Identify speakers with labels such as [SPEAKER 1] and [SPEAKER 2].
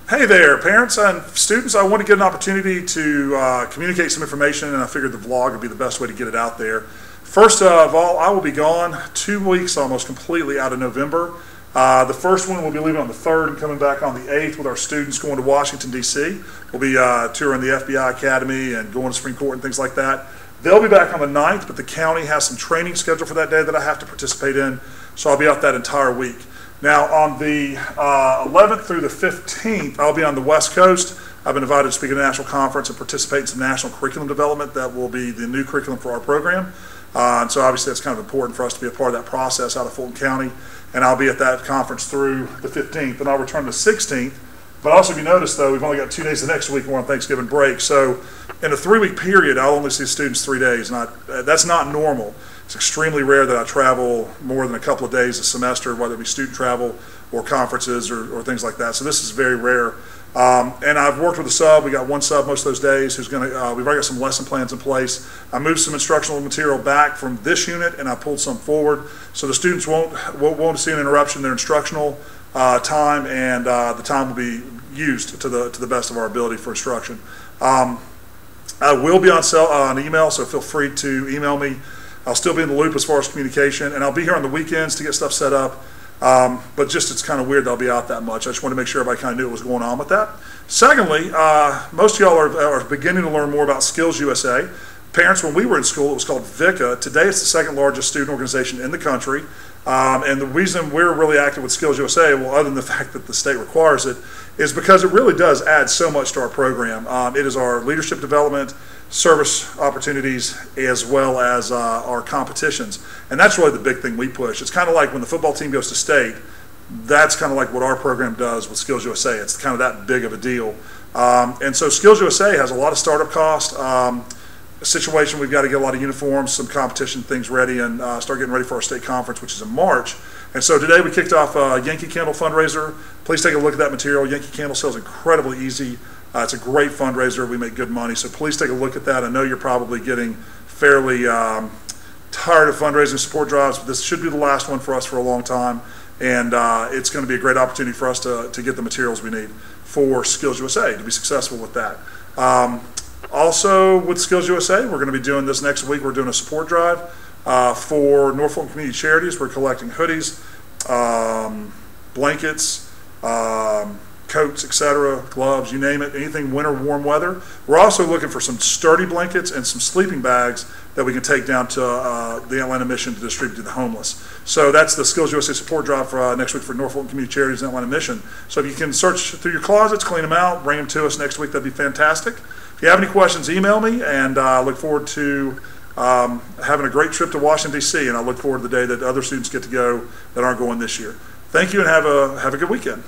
[SPEAKER 1] Hey there, parents and students. I want to get an opportunity to communicate some information, and I figured the vlog would be the best way to get it out there. First of all, I will be gone 2 weeks almost completely out of November. The first one will be leaving on the 3rd and coming back on the 8th with our students going to Washington, D.C. We'll be touring the FBI Academy and going to Supreme Court and things like that. They'll be back on the 9th, but the county has some training scheduled for that day that I have to participate in, so I'll be out that entire week. Now, on the 11th through the 15th, I'll be on the West Coast. I've been invited to speak at a national conference and participate in some national curriculum development that will be the new curriculum for our program. And so obviously that's kind of important for us to be a part of that process out of Fulton County. And I'll be at that conference through the 15th, and I'll return the 16th. But also, if you notice, though, we've only got 2 days the next week, and we're on Thanksgiving break. So in a 3-week period, I'll only see students 3 days. That's not normal. It's extremely rare that I travel more than a couple of days a semester, whether it be student travel or conferences or things like that. So this is very rare. And I've worked with a sub. We got one sub most of those days who's going to, we've already got some lesson plans in place. I moved some instructional material back from this unit, and I pulled some forward. So the students won't see an interruption in their instructional time, and the time will be used to the best of our ability for instruction. I will be on email, so feel free to email me. I'll still be in the loop as far as communication, and I'll be here on the weekends to get stuff set up. But just it's kind of weird that I'll be out that much. I just want to make sure everybody kind of knew what was going on with that. Secondly, most of y'all are beginning to learn more about Skills USA. Parents, when we were in school, it was called VICA. Today, it's the second largest student organization in the country. And the reason we're really active with Skills USA, well, other than the fact that the state requires it, is because it really does add so much to our program. It is our leadership development, service opportunities, as well as our competitions. And that's really the big thing we push. It's kind of like when the football team goes to state, that's kind of like what our program does with Skills USA. It's kind of that big of a deal. And so Skills USA has a lot of startup costs. A situation, we've got to get a lot of uniforms, some competition things ready, and start getting ready for our state conference, which is in March. And so today we kicked off a Yankee Candle fundraiser. Please take a look at that material. Yankee Candle sales incredibly easy. It's a great fundraiser. We make good money, so please take a look at that. I know you're probably getting fairly tired of fundraising support drives, but this should be the last one for us for a long time, and it's going to be a great opportunity for us to get the materials we need for Skills USA to be successful with that. Also, with Skills USA, we're going to be doing this next week. We're doing a support drive for Norfolk Community Charities. We're collecting hoodies, blankets, coats, etc., gloves, you name it, anything winter warm weather. We're also looking for some sturdy blankets and some sleeping bags that we can take down to the Atlanta Mission to distribute to the homeless. So that's the Skills USA support drive for next week for Norfolk Community Charities and Atlanta Mission. So if you can search through your closets, clean them out, bring them to us next week, that'd be fantastic. If you have any questions, email me, and I look forward to having a great trip to Washington, D.C., and I look forward to the day that other students get to go that aren't going this year. Thank you, and have a good weekend.